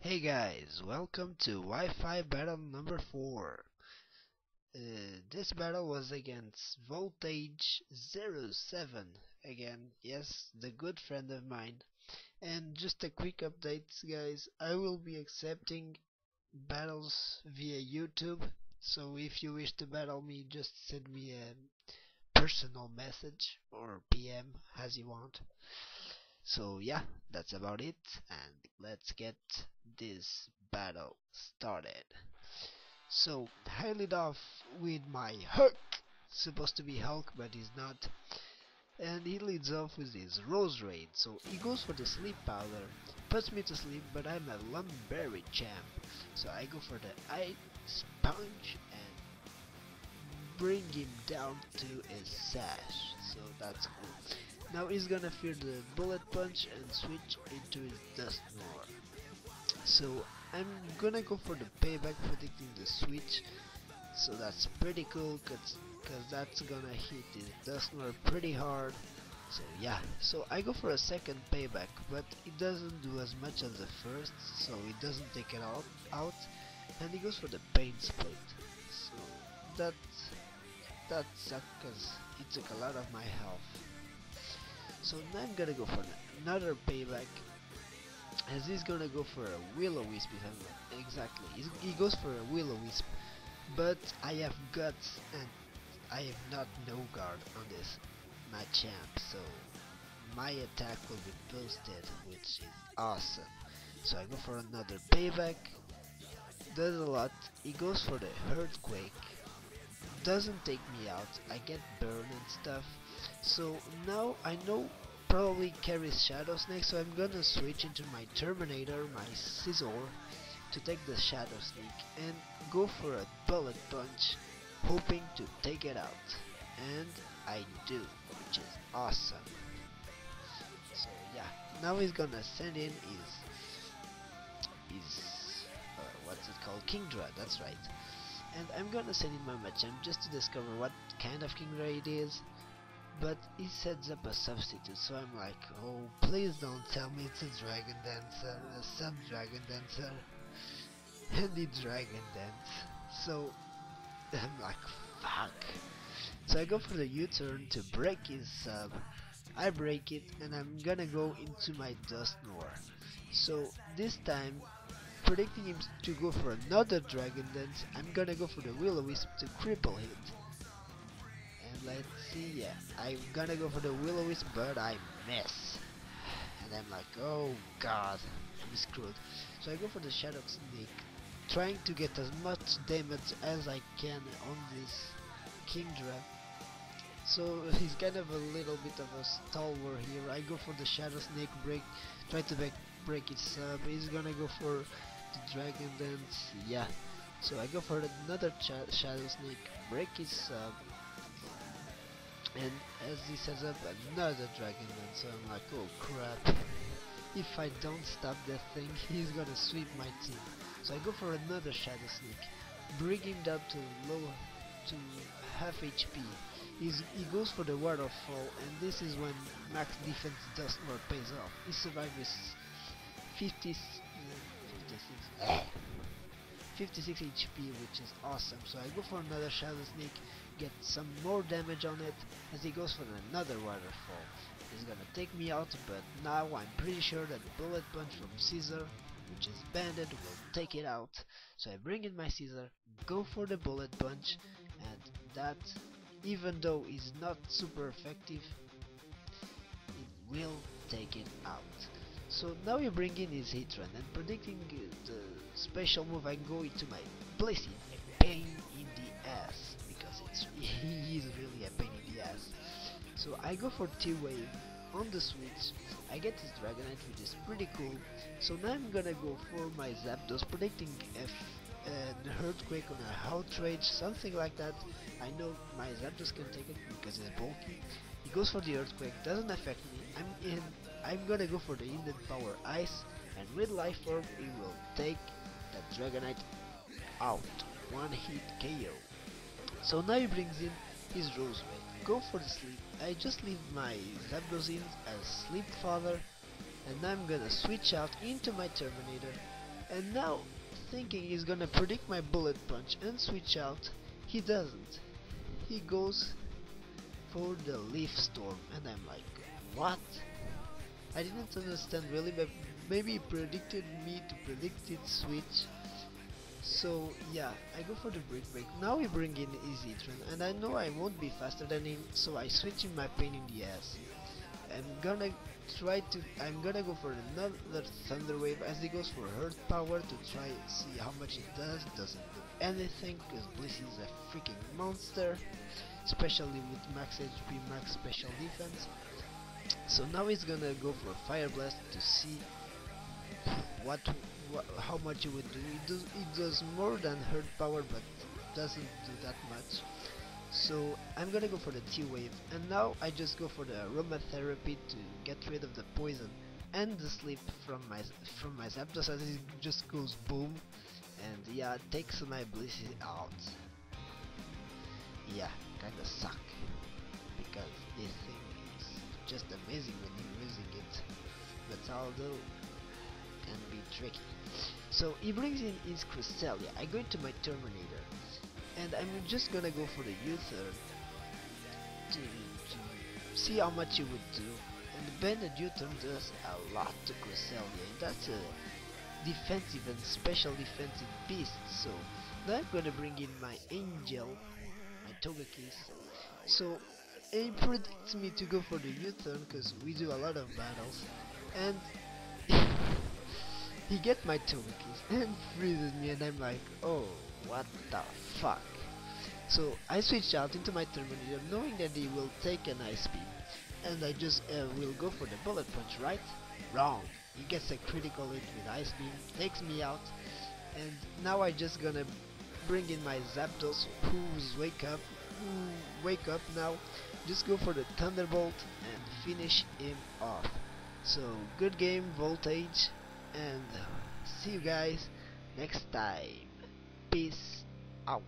Hey guys, welcome to Wi-Fi battle number 4. This battle was against Vol7age07 again, yes, the good friend of mine. And just a quick update guys, I will be accepting battles via YouTube, so if you wish to battle me, just send me a personal message or PM as you want. So yeah, that's about it, and let's get this battle started. So I lead off with my Hulk, supposed to be Hulk but he's not, and he leads off with his Rose Raid. So he goes for the sleep powder, puts me to sleep, but I'm a Lumberry champ, so I go for the Ice Punch and bring him down to his sash. So that's cool. Now he's gonna fear the Bullet Punch and switch into his Dust Roar. So I'm gonna go for the payback predicting the switch, so that's pretty cool cause that's gonna hit his Dust Roar pretty hard. So yeah, so I go for a second payback, but it doesn't do as much as the first, so it doesn't take it out, and he goes for the Pain Split. So that sucked cause it took a lot of my health. So now I'm gonna go for another payback, as he's gonna go for a Will-O-Wisp. If I'm exactly, he goes for a Will-O-Wisp, but I have guts and I have not no guard on this my champ, so my attack will be boosted, which is awesome. So I go for another payback, does a lot. He goes for the Earthquake, doesn't take me out, I get burned and stuff. So now I know probably carries Shadow Snake, so I'm gonna switch into my Terminator, my Scizor, to take the Shadow Snake and go for a Bullet Punch, hoping to take it out. And I do, which is awesome. So yeah, now he's gonna send in his what's it called, Kingdra, that's right. And I'm gonna send in my Machamp just to discover what kind of Kingdra it is. But he sets up a substitute, so I'm like, oh, please don't tell me it's a Dragon Dancer, a Sub-Dragon Dancer, and he Dragon Dance. So I'm like, fuck. So I go for the U-turn to break his sub. I break it, and I'm gonna go into my Dust Roar. So this time, predicting him to go for another Dragon Dance, I'm gonna go for the Will-O-Wisp to cripple hit. Let's see, yeah, I'm gonna go for the Will-O-Wisp, but I miss. And I'm like, oh god, I'm screwed. So I go for the Shadow Snake, trying to get as much damage as I can on this Kingdra. So he's kind of a little bit of a stalwart here. I go for the Shadow Snake, try to break its sub. He's gonna go for the Dragon Dance, yeah. So I go for another Shadow Snake, break his sub. And as he sets up another Dragon Dance, so I'm like, oh crap, if I don't stop that thing, he's gonna sweep my team. So I go for another Shadow Snake, bring him down to half HP. He goes for the Waterfall, and this is when max defense Dust Roar pays off. He survives with 56 HP, which is awesome. So I go for another Shadow Snake, get some more damage on it, as he goes for another Waterfall. He's gonna take me out, but now I'm pretty sure that Bullet Punch from Scizor, which is banded, will take it out. So I bring in my Scizor, go for the Bullet Punch, and that, even though is not super effective, it will take it out. So now we bring in his Hitran, and predicting the special move, I go into my Blissey, a pain in the ass, because he is really a pain in the ass. So I go for T-Wave on the switch, I get his Dragonite, which is pretty cool. So now I'm gonna go for my Zapdos, predicting an Earthquake on a Outrage, something like that. I know my Zapdos can take it because it's bulky. He goes for the Earthquake, doesn't affect me. I'm gonna go for the Instant Power Ice, and with Life Orb he will take that Dragonite out. One hit KO. So now he brings in his Rose Raid. Go for the sleep. I just leave my Zapdos in as Sleep Father, and I'm gonna switch out into my Terminator And now, thinking he's gonna predict my bullet punch and switch out, he doesn't. He goes for the leaf storm, and I'm like, what? I didn't understand really, but maybe he predicted me to predict it switch. So yeah, I go for the brick break. Now we bring in easy trend, and I know I won't be faster than him, so I switch in my pain in the ass. I'm gonna go for another thunder wave as he goes for earth power to try see how much it does. Doesn't do anything because Bliss is a freaking monster, especially with max HP, max special defense. So now he's gonna go for fire blast to see what, how much it would do. It does more than hurt power, but doesn't do that much. So I'm gonna go for the T-wave, and now I just go for the aromatherapy to get rid of the poison and the sleep from my Zapdos as it just goes boom, and yeah, takes my Blissey out. Yeah, kinda suck because this thing is just amazing when you're using it, but although can be tricky. So he brings in his Cresselia. I go into my Terminator, and I'm just gonna go for the U-turn to see how much it would do. And the banded U-turn does a lot to Cresselia. That's a defensive and special defensive beast. So now I'm gonna bring in my Angel, my Togekiss. So he predicts me to go for the U-turn because we do a lot of battles, and he get my Togekiss and freezes me, and I'm like, oh, what the fuck. So I switch out into my Terminator knowing that he will take an Ice Beam, and I just will go for the Bullet Punch, right? Wrong. He gets a critical hit with Ice Beam, takes me out, and now I just gonna bring in my Zapdos who's wake up now, just go for the Thunderbolt and finish him off. So good game, Voltage, and see you guys next time. Peace out.